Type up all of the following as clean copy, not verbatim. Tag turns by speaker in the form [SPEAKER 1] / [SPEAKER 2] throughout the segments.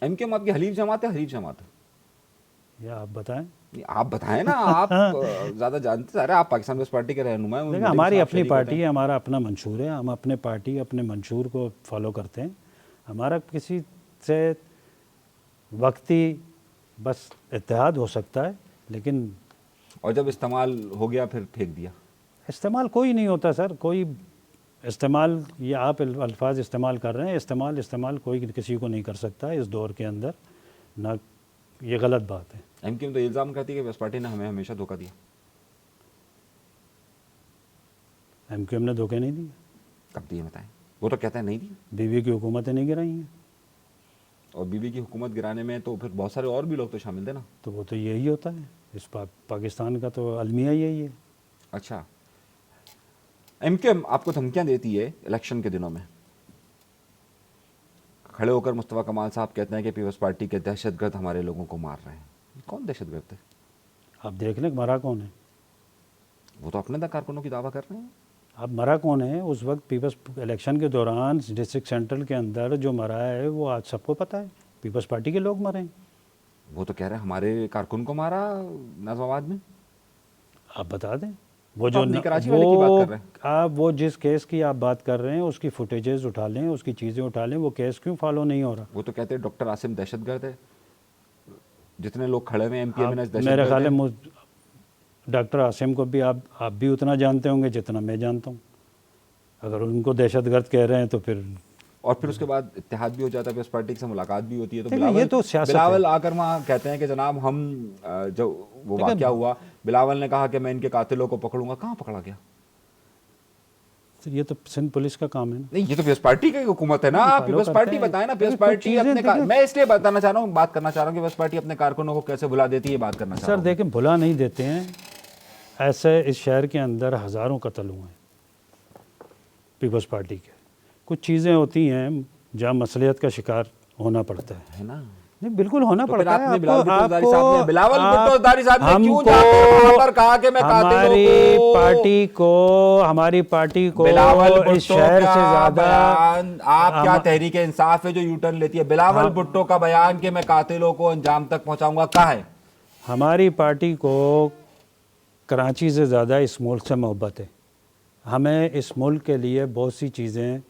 [SPEAKER 1] MQM आपकी हलीफ जमात है, हरीफ जमात है?
[SPEAKER 2] या आप बताएं।
[SPEAKER 1] आप बताएं ना, आप ज्यादा जानते सारे, आप पाकिस्तान पीपल्स पार्टी के रहनुमा हैं।
[SPEAKER 2] देखिए, हमारी अपनी पार्टी है, हमारा अपना मंशूर है, हम अपने पार्टी अपने मंशूर को फॉलो करते हैं। हमारा किसी से वक्ती बस इत्तेहाद हो सकता है, लेकिन
[SPEAKER 1] और जब इस्तेमाल हो गया फिर फेंक दिया।
[SPEAKER 2] इस्तेमाल कोई नहीं होता सर, कोई इस्तेमाल, ये आप अल्फाज इस्तेमाल कर रहे हैं, इस्तेमाल कोई किसी को नहीं कर सकता इस दौर के अंदर, ना ये गलत बात है।
[SPEAKER 1] एमकेएम तो इल्ज़ाम करती है कि पीपल्स पार्टी ने हमें हमेशा धोखा दिया।
[SPEAKER 2] एमक्यूएम ने धोखे नहीं दिए।
[SPEAKER 1] कब दिए बताएं? वो तो कहता है नहीं दिए।
[SPEAKER 2] बीवी की हुकूमतें नहीं गिराई हैं।
[SPEAKER 1] और बीवी की हुकूमत गिराने में तो फिर बहुत सारे और भी लोग तो शामिल थे ना।
[SPEAKER 2] तो वो तो यही होता है, इस पाकिस्तान का तो अलमिया यही है।
[SPEAKER 1] अच्छा, एमकेएम आपको धमकियां देती है इलेक्शन के दिनों में। खड़े होकर मुस्तफा कमाल साहब कहते हैं कि पीपल्स पार्टी के दहशतगर्द हमारे लोगों को मार रहे हैं। कौन दहशतगर्द है?
[SPEAKER 2] आप देख लें मरा कौन है।
[SPEAKER 1] वो तो अपने कारकुनों की दावा कर रहे हैं।
[SPEAKER 2] अब मरा कौन है? उस वक्त पीपल्स इलेक्शन के दौरान डिस्ट्रिक्ट सेंट्रल के अंदर जो मरा है वो आज सबको पता है, पीपल्स पार्टी के लोग मरे हैं।
[SPEAKER 1] वो तो कह रहे हैं हमारे कारकुन को मारा नाज़िमाबाद में।
[SPEAKER 2] आप बता दें, वो
[SPEAKER 1] तो
[SPEAKER 2] जो
[SPEAKER 1] अपनी कराची वाले की बात कर रहे हैं।
[SPEAKER 2] आप वो जिस केस की आप बात कर रहे हैं उसकी फुटेजेस उठा लें, उसकी चीज़ें उठा लें, वो केस क्यों फॉलो नहीं हो रहा?
[SPEAKER 1] वो तो कहते हैं डॉक्टर आसिम दहशतगर्द है, जितने लोग खड़े हुए एमपीएम में
[SPEAKER 2] मेरे ख्याल में डॉक्टर आसिम को भी आप भी उतना जानते होंगे जितना मैं जानता हूँ। अगर उनको दहशतगर्द कह रहे हैं तो फिर,
[SPEAKER 1] और फिर उसके बाद इत्तेहाद भी हो जाता है, पीपल्स पार्टी से मुलाकात भी होती है। तो
[SPEAKER 2] ये तो सियासत
[SPEAKER 1] बिलावल आकर वहाँ कहते हैं कि जनाब हम जो वो वाक़या हुआ, बिलावल ने कहा कि मैं इनके कातिलों को पकड़ूंगा। कहाँ पकड़ा गया?
[SPEAKER 2] ये तो सिंध पुलिस का काम है ना।
[SPEAKER 1] नहीं, ये तो पीपल्स पार्टी की हुकूमत है ना। पीपल्स पार्टी बताए ना, पीपल्स पार्टी अपने मैं इसलिए बताना चाह रहा हूँ, बात करना चाह रहा हूँ कि पीपल्स पार्टी अपने कारकुनों को कैसे भुला देती है, बात करना चाह रहा हूँ।
[SPEAKER 2] सर देखें, भुला नहीं देते हैं। ऐसे इस शहर के अंदर हज़ारों कत्ल हुए हैं पीपल्स पार्टी के। कुछ चीज़ें होती हैं जहाँ मसलियत का शिकार होना पड़ता है
[SPEAKER 1] ना।
[SPEAKER 2] नहीं, बिल्कुल होना
[SPEAKER 1] तो
[SPEAKER 2] पड़ता है।
[SPEAKER 1] आपने बिलावल भुट्टोधारी साहब ने क्यों जाकर वहां पर कहा कि मैं
[SPEAKER 2] हमारी पार्टी को
[SPEAKER 1] बिलावल
[SPEAKER 2] इस शहर से ज्यादा
[SPEAKER 1] आप क्या तहरीक इंसाफ है जो यू टर्न लेती है? बिलावल भुट्टो का बयान कि मैं कातिलों को अंजाम तक पहुंचाऊंगा कहाँ है?
[SPEAKER 2] हमारी पार्टी को कराची से ज़्यादा इस मुल्क से मोहब्बत है। हमें इस मुल्क के लिए बहुत सी चीज़ें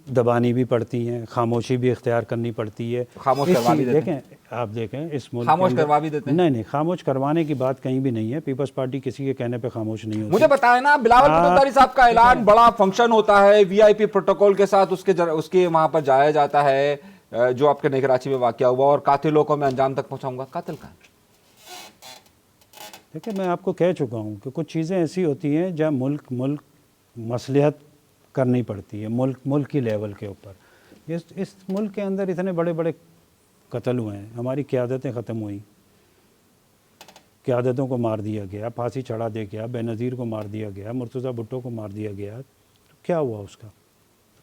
[SPEAKER 2] दबानी भी पड़ती हैं, खामोशी भी इख्तियार करनी पड़ती है।
[SPEAKER 1] खामोश करवा भी देते हैं।
[SPEAKER 2] देखें, आप देखें इस मुल्क
[SPEAKER 1] खामोश करवा भी देते हैं।
[SPEAKER 2] नहीं, खामोश करवाने की बात कहीं भी नहीं है। पीपल्स पार्टी किसी के कहने पे खामोश नहीं होती।
[SPEAKER 1] मुझे बताएं ना, बिलावल भुट्टोधारी साहब का ऐलान, बड़ा फंक्शन होता है, वीआईपी प्रोटोकॉल के साथ उसके वहां पर जाया जाता है, जो आपके नई कराची में वाकया हुआ, और कातिलों को मैं अंजाम तक पहुंचाऊंगा। कातिल का
[SPEAKER 2] देखिए, मैं आपको कह चुका हूँ कि कुछ चीज़ें ऐसी होती हैं जहाँ मुल्क मसलिहत करनी पड़ती है, मुल्क की लेवल के ऊपर। इस मुल्क के अंदर इतने बड़े बड़े कत्ल हुए हैं, हमारी क़यादतें ख़त्म हुई, क़यादतों को मार दिया गया, फांसी चढ़ा दिया गया, बेनज़ीर को मार दिया गया, मुर्तज़ा भुट्टो को मार दिया गया। तो क्या हुआ उसका?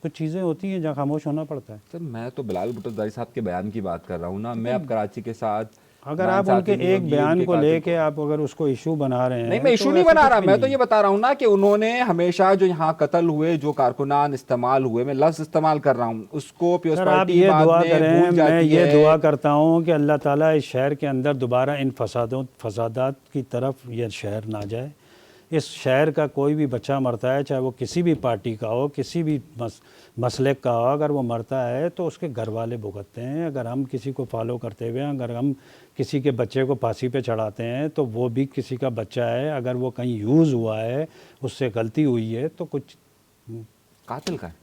[SPEAKER 2] कुछ चीज़ें होती हैं जहाँ खामोश होना पड़ता है।
[SPEAKER 1] सर, मैं तो बिलावल भुट्टोधारी साहब के बयान की बात कर रहा हूँ ना। मैं अब कराची के साथ,
[SPEAKER 2] अगर आप उनके एक बयान को लेके आप अगर उसको इशू बना रहे हैं,
[SPEAKER 1] नहीं, मैं इशू नहीं बना रहा, मैं तो ये बता रहा हूँ ना कि उन्होंने हमेशा जो यहाँ कत्ल हुए, जो कारकुनान इस्तेमाल हुए, मैं लफ्ज़ इस्तेमाल कर रहा हूँ, उसको पीपल्स पार्टी बाद में भूल जाती है।
[SPEAKER 2] मैं ये दुआ करता हूँ कि अल्लाह ताला इस शहर के अंदर दोबारा इन फसादात की तरफ ये शहर ना जाए। इस शहर का कोई भी बच्चा मरता है, चाहे वो किसी भी पार्टी का हो, किसी भी मसलक का हो, अगर वो मरता है तो उसके घर वाले भुगतते हैं। अगर हम किसी को फॉलो करते हुए, अगर हम किसी के बच्चे को फांसी पे चढ़ाते हैं तो वो भी किसी का बच्चा है। अगर वो कहीं यूज़ हुआ है, उससे गलती हुई है, तो कुछ
[SPEAKER 1] कातिल का है।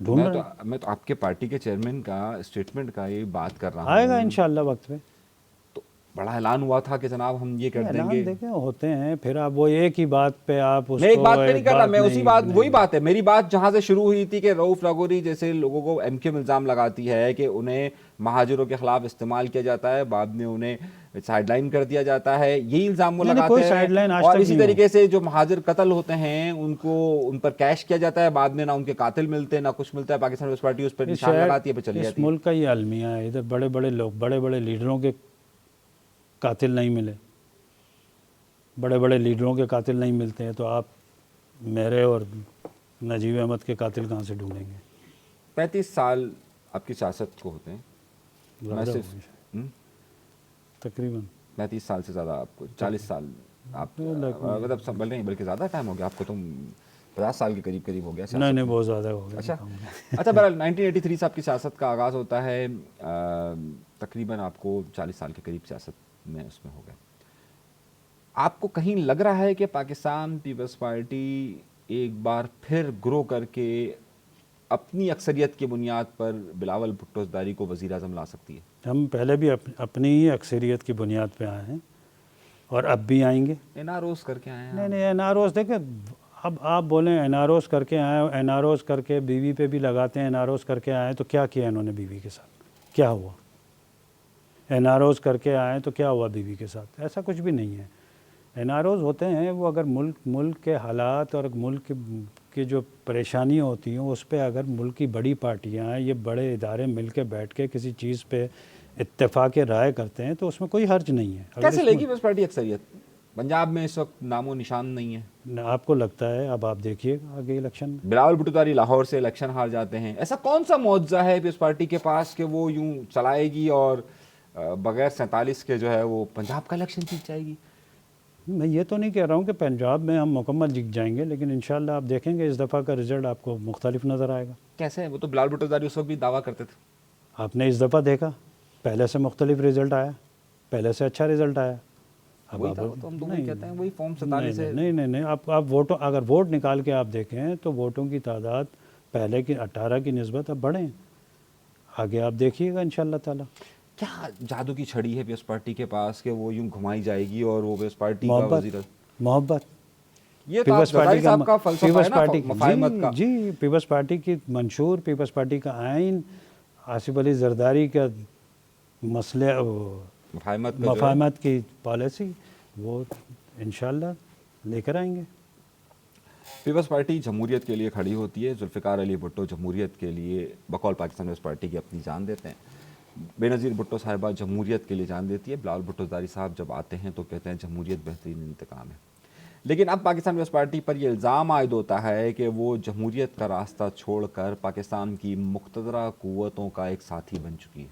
[SPEAKER 2] ढूंढ
[SPEAKER 1] मैं तो आपके पार्टी के चेयरमैन का स्टेटमेंट का ये बात कर रहा हूँ।
[SPEAKER 2] आएगा इंशाल्लाह वक्त पे।
[SPEAKER 1] तो बड़ा ऐलान हुआ था कि जनाब हम ये कर देंगे।
[SPEAKER 2] देखें होते हैं, फिर आप वो एक ही बात पे आप उसको,
[SPEAKER 1] मैं एक बात पे नहीं कर रहा, मैं उसी बात, वही बात है मेरी बात जहां से शुरू हुई थी कि रऊफ लागोरी जैसे लोगों को एमक्यूएम इल्ज़ाम लगाती है कि उन्हें महाजिरों के खिलाफ इस्तेमाल किया जाता है, बाद में उन्हें साइडलाइन कर दिया जाता है, यही इल्ज़ाम वो लगाते हैं। और इसी तरीके से जो महाजिर कत्ल होते हैं उन पर कैश किया जाता है, बाद में ना उनके कातिल मिलते, ना कुछ मिलता है। पाकिस्तान पीपल्स पार्टी उस पर निशान लगाती है, चली जाती है।
[SPEAKER 2] इस मुल्क का ये अलमिया है, इधर बड़े बड़े लोग, बड़े बड़े लीडरों के कातिल नहीं मिले, बड़े बड़े लीडरों के कातिल नहीं मिलते हैं, तो आप मेरे और नजीब अहमद के कातिल कहाँ से ढूंढेंगे?
[SPEAKER 1] 35 साल आपकी सियासत को होते हैं? मैं
[SPEAKER 2] ज़्यादा
[SPEAKER 1] सिर्फ
[SPEAKER 2] हो गया,
[SPEAKER 1] हम्म,
[SPEAKER 2] तकरीबन
[SPEAKER 1] 35 साल से ज़्यादा, आपको 40 साल आप मतलब संभल नहीं, बल्कि ज़्यादा टाइम हो गया आपको, तो 50 साल के करीब करीब हो गया
[SPEAKER 2] नहीं
[SPEAKER 1] सियासत
[SPEAKER 2] नहीं
[SPEAKER 1] में।
[SPEAKER 2] बहुत ज़्यादा हो गया।
[SPEAKER 1] अच्छा
[SPEAKER 2] कम हो गया।
[SPEAKER 1] अच्छा, बहरहाल 1983 से आपकी सियासत का आगाज़ होता है, तकरीबन आपको 40 साल के करीब सियासत में उसमें हो गया। आपको कहीं लग रहा है कि पाकिस्तान पीपल्स पार्टी एक बार फिर ग्रो करके अपनी अक्सरियत की बुनियाद पर बिलावल भुट्टो ज़रदारी को वज़ीर आज़म ला सकती है?
[SPEAKER 2] हम पहले भी अपनी ही अक्सरियत की बुनियाद पे आए हैं और अब भी आएंगे।
[SPEAKER 1] एनआरओस करके आए हैं
[SPEAKER 2] नहीं
[SPEAKER 1] आप।
[SPEAKER 2] नहीं एनआरओस देखें, अब आप बोलें एनआरओस करके आए, एनआरओस करके बीवी पे भी लगाते हैं, एनआरओस करके आए तो क्या किया इन्होंने बीवी के साथ, क्या हुआ? एनआरओस करके आए तो क्या हुआ बीवी के साथ? ऐसा कुछ भी नहीं है। एनआरओस होते हैं वो अगर मुल्क के हालात और मुल्क की जो परेशानियाँ होती हैं उस पर अगर मुल्क की बड़ी पार्टियाँ, ये बड़े इदारे मिल के बैठ के किसी चीज़ पे इत्तेफाक राय करते हैं तो उसमें कोई हर्ज नहीं है। अगर
[SPEAKER 1] कैसे
[SPEAKER 2] इसमें
[SPEAKER 1] लेगी पीपल्स पार्टी अक्सरियत? पंजाब में इस वक्त नामो निशान नहीं है।
[SPEAKER 2] आपको लगता है, अब आप देखिएगा आगे इलेक्शन में
[SPEAKER 1] बिलावल भुट्टो ज़रदारी लाहौर से इलेक्शन हार जाते हैं, ऐसा कौन सा मुआवजा है पीपल्स पार्टी के पास कि वो यूं चलाएगी और बगैर 47 के जो है वो पंजाब का इलेक्शन जीत जाएगी?
[SPEAKER 2] मैं ये तो नहीं कह रहा हूँ कि पंजाब में हम मुकम्मल जीत जाएंगे, लेकिन इंशाल्लाह आप देखेंगे इस दफ़ा का रिज़ल्ट आपको मुख्तलिफ नज़र आएगा।
[SPEAKER 1] कैसे है? वो तो बिलावल भुट्टो ज़रदारी उस वक्त भी दावा करते थे।
[SPEAKER 2] आपने इस दफ़ा देखा, पहले से मुख्तलिफ रिज़ल्ट आया, पहले से अच्छा रिज़ल्ट आया। अब
[SPEAKER 1] वही
[SPEAKER 2] आप
[SPEAKER 1] था, वो तो हम दोनों ही
[SPEAKER 2] नहीं
[SPEAKER 1] कहते हैं, वही फॉर्म
[SPEAKER 2] नहीं
[SPEAKER 1] 47 से।
[SPEAKER 2] नहीं नहीं नहीं आप वोटों, अगर वोट निकाल के आप देखें तो वोटों की तादाद पहले की 18 की निस्बत अब बढ़े। आगे आप देखिएगा इंशाल्लाह ताला।
[SPEAKER 1] क्या जादू की छड़ी है पीपल्स पार्टी के पास कि वो यूं घुमाई जाएगी और वो पीपल्स पार्टी का
[SPEAKER 2] मोहब्बत
[SPEAKER 1] वजीर?
[SPEAKER 2] मोहब्बत
[SPEAKER 1] ये तो आप
[SPEAKER 2] पीपल्स पार्टी
[SPEAKER 1] ज़रदारी साहब का फलसफा
[SPEAKER 2] पीपल्स
[SPEAKER 1] है ना,
[SPEAKER 2] पार्टी
[SPEAKER 1] मफाहिमत का।
[SPEAKER 2] जी पीपल्स पार्टी की मंशूर, पीपल्स पार्टी का आइन, आसिफ अली जरदारी का मसले
[SPEAKER 1] मफाहिमत का जो है,
[SPEAKER 2] मफाहमत की पॉलिसी, वो इंशाल्लाह लेकर आएंगे।
[SPEAKER 1] पीपल्स पार्टी जमहूरियत के लिए खड़ी होती है। जुल्फ़िकार अली भुट्टो जमहूरियत के लिए बकौल पाकिस्तान पीपल्स पार्टी की अपनी जान देते हैं। बेनज़ीर भुट्टो साहिबा जमहूरियत के लिए जान देती है। बिलावल भुट्टो ज़रदारी साहब जब आते हैं तो कहते हैं जमहूरियत बेहतरीन इंतकाम है। लेकिन अब पाकिस्तान पीपल्स पार्टी पर यह इल्ज़ाम आयद होता है कि वो जमहूरियत का रास्ता छोड़कर पाकिस्तान की मुक़तदरा क़ुव्वतों का एक साथी बन चुकी है।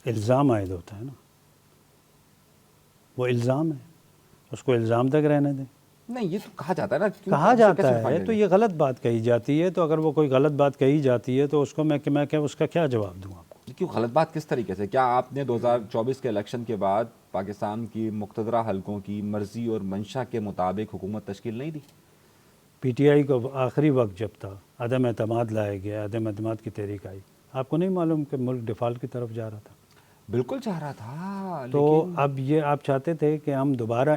[SPEAKER 2] इल्ज़ाम आयद होता है ना, वो इल्ज़ाम है, उसको इल्ज़ाम तक रहने दें।
[SPEAKER 1] नहीं, ये तो कहा जाता है ना, क्यों
[SPEAKER 2] कहा
[SPEAKER 1] उसे
[SPEAKER 2] जाता
[SPEAKER 1] कैसे
[SPEAKER 2] है
[SPEAKER 1] फायदा
[SPEAKER 2] तो
[SPEAKER 1] है?
[SPEAKER 2] ये गलत बात कही जाती है, तो अगर वो कोई गलत बात कही जाती है तो उसको मैं क्या उसका क्या जवाब दूँ आपको?
[SPEAKER 1] क्यों गलत बात किस तरीके से? क्या आपने 2024 के इलेक्शन के बाद पाकिस्तान की मुक़तदरा हलकों की मर्जी और मंशा के मुताबिक हुकूमत तश्कील नहीं दी?
[SPEAKER 2] पीटीआई को आखिरी वक्त जब था अदम एतमाद लाया गया, अदम एतमाद की तहरीक आई, आपको नहीं मालूम कि मुल्क डिफ़ॉल्ट की तरफ जा रहा था?
[SPEAKER 1] बिल्कुल चाह रहा था,
[SPEAKER 2] तो
[SPEAKER 1] लेकिन
[SPEAKER 2] अब ये आप चाहते थे कि हम दोबारा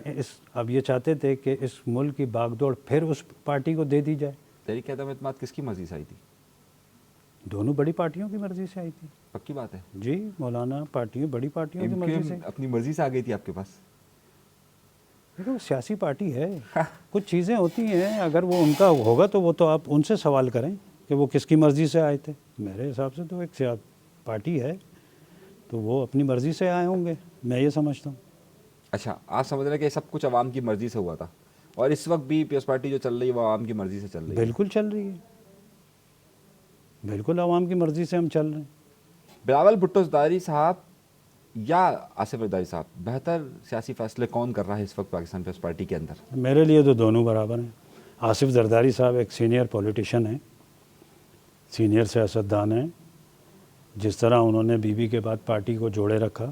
[SPEAKER 2] अब ये चाहते थे कि इस मुल्क की बागडोर फिर उस पार्टी को दे दी जाए।
[SPEAKER 1] तहरीक अदम एतमाद किसकी मर्जी से आई थी?
[SPEAKER 2] दोनों बड़ी पार्टियों की मर्ज़ी से आई थी
[SPEAKER 1] पक्की बात है।
[SPEAKER 2] जी मौलाना, पार्टियों बड़ी पार्टियों की मर्ज़ी से।
[SPEAKER 1] MQM अपनी मर्जी से आ गई थी आपके पास?
[SPEAKER 2] देखो वो सियासी पार्टी है, कुछ चीज़ें होती हैं, अगर वो उनका होगा तो वो तो आप उनसे सवाल करें कि वो किसकी मर्ज़ी से आए थे। मेरे हिसाब से तो एक पार्टी है तो वो अपनी मर्ज़ी से आए होंगे, मैं ये समझता हूँ।
[SPEAKER 1] अच्छा, आप समझ रहे हैं कि सब कुछ अवाम की मर्जी से हुआ था और इस वक्त भी पीपल्स पार्टी जो चल रही है वो अवाम की मर्जी से चल रही है?
[SPEAKER 2] बिल्कुल चल रही है, बिल्कुल आवाम की मर्ज़ी से हम चल रहे हैं।
[SPEAKER 1] बिलावल भुट्टो ज़रदारी साहब या आसिफ ज़रदारी साहब, बेहतर सियासी फैसले कौन कर रहा है इस वक्त पाकिस्तान पीपल्स पार्टी के अंदर?
[SPEAKER 2] मेरे लिए तो दोनों बराबर हैं। आसिफ जरदारी साहब एक सीनियर पॉलिटिशियन हैं, सीनियर सियासतदान हैं। जिस तरह उन्होंने बीबी के बाद पार्टी को जोड़े रखा,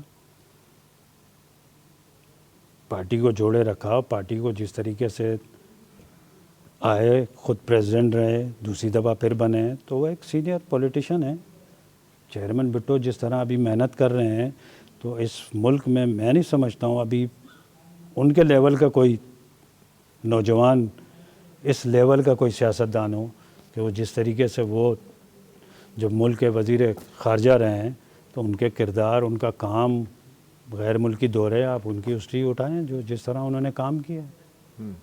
[SPEAKER 2] पार्टी को जिस तरीके से आए, ख़ुद प्रेसिडेंट रहे, दूसरी दफ़ा फिर बने, तो वो एक सीनियर पॉलिटिशियन है। चेयरमैन भुट्टो जिस तरह अभी मेहनत कर रहे हैं, तो इस मुल्क में मैं नहीं समझता हूँ अभी उनके लेवल का कोई नौजवान, इस लेवल का कोई सियासतदान हो कि वो जिस तरीके से वो जब मुल्क के वज़ीर ख़ारजा रहे हैं तो उनके किरदार, उनका काम, गैर मुल्की दौरे आप उनकी हिस्ट्री उठाएं जो जिस तरह उन्होंने काम किया है।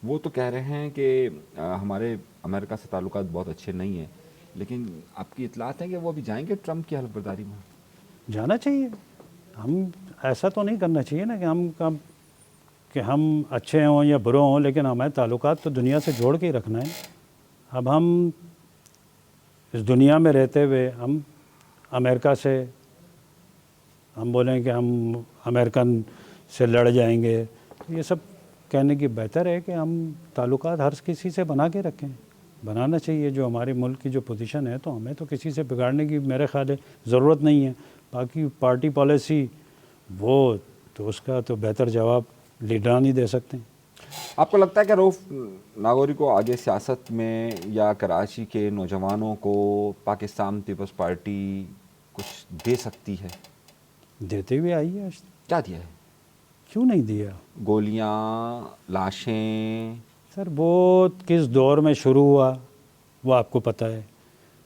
[SPEAKER 1] वो तो कह रहे हैं कि हमारे अमेरिका से ताल्लुकात बहुत अच्छे नहीं हैं, लेकिन आपकी इतलात है कि वो अभी जाएंगे ट्रंप की हलफबरदारी में?
[SPEAKER 2] जाना चाहिए। हम ऐसा तो नहीं करना चाहिए ना कि हम अच्छे हों या बुरे हों, लेकिन हमारे ताल्लुकात तो दुनिया से जोड़ के ही रखना है। अब हम इस दुनिया में रहते हुए हम अमेरिका से हम बोलें कि हम अमेरिकन से लड़ जाएंगे, तो ये सब कहने की बेहतर है कि हम ताल्लुकात हर किसी से बना के रखें, बनाना चाहिए। जो हमारे मुल्क की जो पोजीशन है, तो हमें तो किसी से बिगाड़ने की मेरे ख्याल है ज़रूरत नहीं है। बाकी पार्टी पॉलिसी वो तो उसका तो बेहतर जवाब लीडरान ही दे सकते हैं।
[SPEAKER 1] आपको लगता है कि रऊफ नागौरी को आगे सियासत में या कराची के नौजवानों को पाकिस्तान पीपल्स पार्टी कुछ दे सकती है?
[SPEAKER 2] देते हुए आई है आज तक।
[SPEAKER 1] क्या दिया है?
[SPEAKER 2] क्यों नहीं दिया?
[SPEAKER 1] गोलियां, लाशें।
[SPEAKER 2] सर वो किस दौर में शुरू हुआ वो आपको पता है,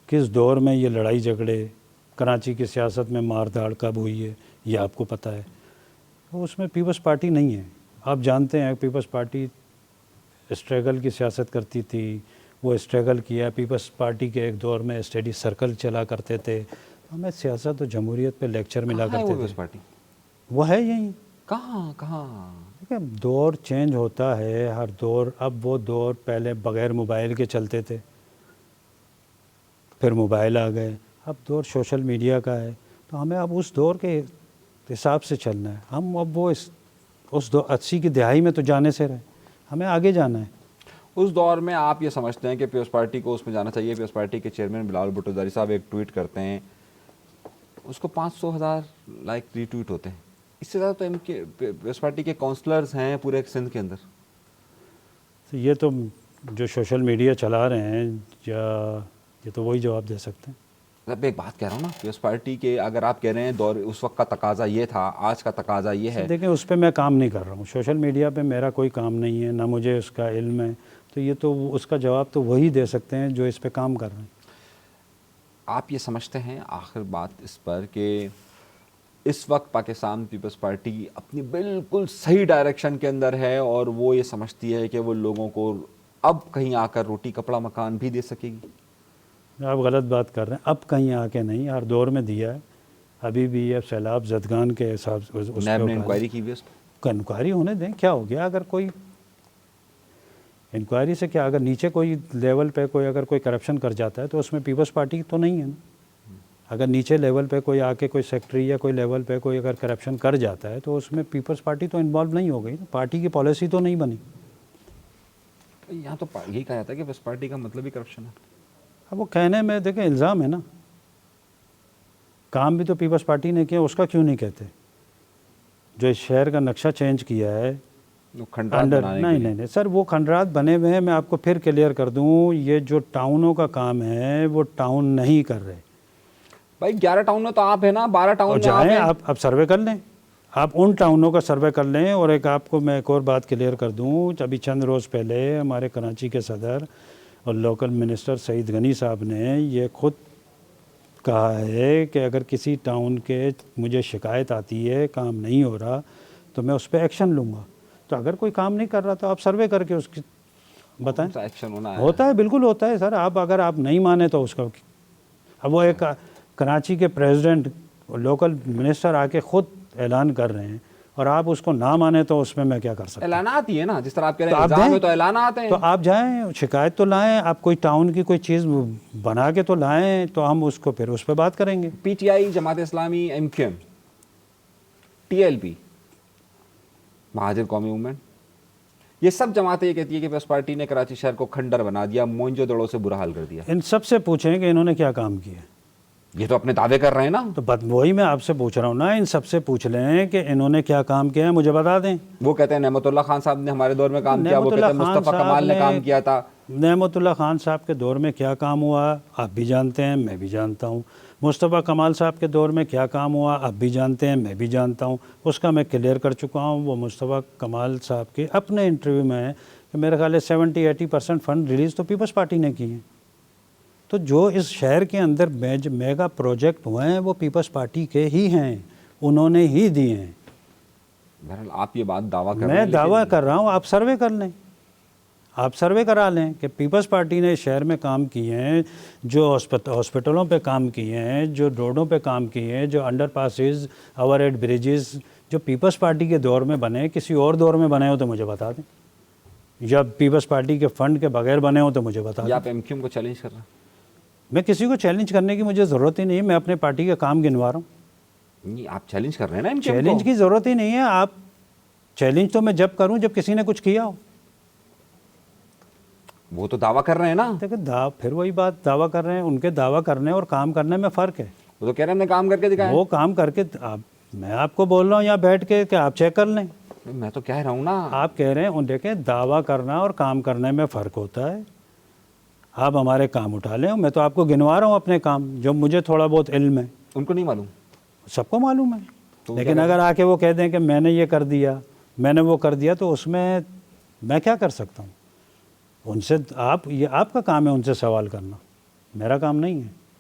[SPEAKER 2] किस दौर में ये लड़ाई झगड़े कराची की सियासत में मार धाड़ कब हुई है ये आपको पता है। तो उसमें पीपल्स पार्टी नहीं है। आप जानते हैं पीपल्स पार्टी स्ट्रगल की सियासत करती थी, वो स्ट्रगल किया। पीपल्स पार्टी के एक दौर में स्टडी सर्कल चला करते थे। हमें सियासत और जमहूरियत पे लेक्चर मिला
[SPEAKER 1] कहाँ है वो
[SPEAKER 2] करते
[SPEAKER 1] पीपल्स
[SPEAKER 2] थे।
[SPEAKER 1] पार्टी?
[SPEAKER 2] वो है यहीं।
[SPEAKER 1] कहाँ कहाँ?
[SPEAKER 2] देखिए दौर चेंज होता है हर दौर। अब वो दौर पहले बग़ैर मोबाइल के चलते थे, फिर मोबाइल आ गए, अब दौर सोशल मीडिया का है। तो हमें अब उस दौर के हिसाब से चलना है। हम अब वो उस 80 की दहाई में तो जाने से रहे, हमें आगे जाना है।
[SPEAKER 1] उस दौर में आप ये समझते हैं कि पीपल्स पार्टी को उसमें जाना चाहिए? पीपल्स पार्टी के चेयरमैन बिलावल भुट्टो ज़रदारी साहब एक ट्वीट करते हैं, उसको 500,000 लाइक रीट्वीट होते हैं। इससे ज़्यादा तो इनके पीपल्स पार्टी के काउंसलर्स हैं पूरे सिंध के अंदर।
[SPEAKER 2] तो ये तो जो सोशल मीडिया चला रहे हैं या ये तो वही जवाब दे सकते हैं।
[SPEAKER 1] मैं एक बात कह रहा हूँ ना, पीपल्स पार्टी के अगर आप कह रहे हैं दौर उस वक्त का तकाजा ये था, आज का तकाजा ये है।
[SPEAKER 2] देखिए उस पर मैं काम नहीं कर रहा हूँ, सोशल मीडिया पे मेरा कोई काम नहीं है, ना मुझे उसका इल्म है। तो ये तो उसका जवाब तो वही दे सकते हैं जो इस पे काम कर रहे हैं।
[SPEAKER 1] आप ये समझते हैं आखिर बात इस पर कि इस वक्त पाकिस्तान पीपल्स पार्टी अपनी बिल्कुल सही डायरेक्शन के अंदर है और वो ये समझती है कि वो लोगों को अब कहीं आकर रोटी कपड़ा मकान भी दे सकेगी?
[SPEAKER 2] आप गलत बात कर रहे हैं। अब कहीं आके नहीं, हर दौर में दिया है। अभी भी अब सैलाब जदगान के हिसाब से
[SPEAKER 1] नैब ने इंक्वायरी की भी उस पर?
[SPEAKER 2] इंक्वायरी होने दें, क्या हो गया? अगर कोई इंक्वायरी से क्या, अगर नीचे कोई लेवल पे कोई अगर कोई करप्शन कर जाता है तो उसमें पीपल्स पार्टी तो नहीं है ना। अगर नीचे लेवल पे कोई आके कोई सेक्रेटरी या कोई लेवल पे कोई अगर करप्शन कर जाता है तो उसमें पीपल्स पार्टी तो इन्वॉल्व नहीं हो गई ना, पार्टी की पॉलिसी तो नहीं बनी।
[SPEAKER 1] यहाँ तो यही कहा जाता है कि पीपल्स पार्टी का मतलब ही करप्शन है।
[SPEAKER 2] अब वो कहने में देखें इल्ज़ाम है ना, काम भी तो पीपल्स पार्टी ने किया, उसका क्यों नहीं कहते? जो इस शहर का नक्शा चेंज किया है
[SPEAKER 1] खंडरात बनाने के लिए।
[SPEAKER 2] नहीं सर, वो खंडरात बने हुए हैं। मैं आपको फिर क्लियर कर दूं, ये जो टाउनों का काम है वो टाउन नहीं कर रहे
[SPEAKER 1] भाई। 11 टाउन में तो आप है ना, 12 टाउन
[SPEAKER 2] और
[SPEAKER 1] में आप
[SPEAKER 2] जाएं
[SPEAKER 1] हैं।
[SPEAKER 2] आप सर्वे कर लें, आप उन टाउनों का सर्वे कर लें। और एक आपको मैं एक और बात क्लियर कर दूं, अभी चंद रोज़ पहले हमारे कराची के सदर और लोकल मिनिस्टर सईद गनी साहब ने ये खुद कहा है कि अगर किसी टाउन के मुझे शिकायत आती है काम नहीं हो रहा तो मैं उस पर एक्शन लूँगा। तो अगर कोई काम नहीं कर रहा तो आप सर्वे करके उसकी बताएं।
[SPEAKER 1] एक्शन
[SPEAKER 2] होता है, बिल्कुल होता है सर। आप अगर आप नहीं माने तो उसका, अब वो एक कराची के प्रेसिडेंट और लोकल मिनिस्टर आके खुद ऐलान कर रहे हैं और आप उसको ना माने तो उसमें मैं क्या कर सकता हूं?
[SPEAKER 1] ऐलान आती है ना, जिस तरह आप कह रहे हैं इल्जाम है तो ऐलान आते हैं।
[SPEAKER 2] तो आप जाएं, शिकायत तो लाएं, आप कोई टाउन की कोई चीज़ बना के तो लाएं, तो हम उसको फिर उस पर बात करेंगे।
[SPEAKER 1] PTI, Jamaat Islami, MQM, TLP, Muhajir कौमी मूवमेंट, ये सब जमातें ये कहती है कि पीपल्स पार्टी ने कराची शहर को खंडर बना दिया, मोइंजोदड़ो से बुरा हाल कर दिया।
[SPEAKER 2] इन सबसे पूछें कि इन्होंने क्या काम किया।
[SPEAKER 1] ये तो अपने दावे कर रहे हैं ना।
[SPEAKER 2] तो वही मैं आपसे पूछ रहा हूँ ना, इन सबसे पूछ लें कि इन्होंने क्या काम किया है, मुझे बता दें।
[SPEAKER 1] वो कहते हैं नेमतुल्ला खान साहब ने हमारे दौर में काम किया, वो कहते हैं मुस्तफ़ा कमाल ने काम किया था।
[SPEAKER 2] नेमतुल्ला खान साहब के दौर में क्या काम हुआ आप भी जानते हैं, मैं भी जानता हूँ। मुस्तफ़ा कमाल साहब के दौर में क्या काम हुआ आप भी जानते हैं, मैं भी जानता हूँ। उसका मैं क्लियर कर चुका हूँ। वो मुस्तफ़ा कमाल साहब के अपने इंटरव्यू में है कि मेरे ख्याल है 70-80% फ़ंड रिलीज़ तो पीपल्स पार्टी ने किए हैं। तो जो इस शहर के अंदर मेगा प्रोजेक्ट हुए हैं वो पीपल्स पार्टी के ही हैं, उन्होंने ही दिए हैं।
[SPEAKER 1] बहरहाल आप ये बात दावा कर रहे हैं।
[SPEAKER 2] मैं दावा कर रहा हूँ, आप सर्वे कर लें, आप सर्वे करा लें कि पीपल्स पार्टी ने शहर में काम किए हैं, जो हॉस्पिटलों पे काम किए हैं, जो रोडों पे काम किए हैं, जो अंडर पासिस, ओवरहेड ब्रिजेस जो पीपल्स पार्टी के दौर में बने, किसी और दौर में बने हो तो मुझे बता दें, या पीपल्स पार्टी के फंड के बगैर बने हो तो मुझे बता दें।
[SPEAKER 1] आप एमक्यूएम को चैलेंज कर रहे हैं?
[SPEAKER 2] मैं किसी को चैलेंज करने की मुझे ज़रूरत ही नहीं है, मैं अपने पार्टी का काम गिनवा रहा हूँ।
[SPEAKER 1] नहीं, आप चैलेंज कर रहे हैं ना MKM
[SPEAKER 2] चैलेंज
[SPEAKER 1] को।
[SPEAKER 2] की ज़रूरत ही नहीं है। आप चैलेंज तो मैं जब करूँ जब किसी ने कुछ किया हो।
[SPEAKER 1] वो तो दावा कर रहे हैं ना,
[SPEAKER 2] देखिए फिर वही बात, दावा कर रहे हैं, उनके दावा करने और काम करने में फ़र्क है।
[SPEAKER 1] वो तो कह रहे हैं हमने काम करके दिखाया।
[SPEAKER 2] वो काम करके मैं आपको बोल रहा हूँ यहाँ बैठ के कि आप चेक कर लें।
[SPEAKER 1] मैं तो कह रहा हूँ ना,
[SPEAKER 2] आप कह रहे हैं उन देखें, दावा करना और काम करने में फ़र्क होता है। आप हमारे काम उठा लें, मैं तो आपको गिनवा रहा हूँ अपने काम जो मुझे थोड़ा बहुत इल्म है।
[SPEAKER 1] उनको नहीं मालूम।
[SPEAKER 2] सबको मालूम है।
[SPEAKER 1] तो
[SPEAKER 2] लेकिन अगर आके वो कह दें कि मैंने ये कर दिया, मैंने वो कर दिया, तो उसमें मैं क्या कर सकता हूँ? उनसे ये आपका काम है उनसे सवाल करना, मेरा काम नहीं है।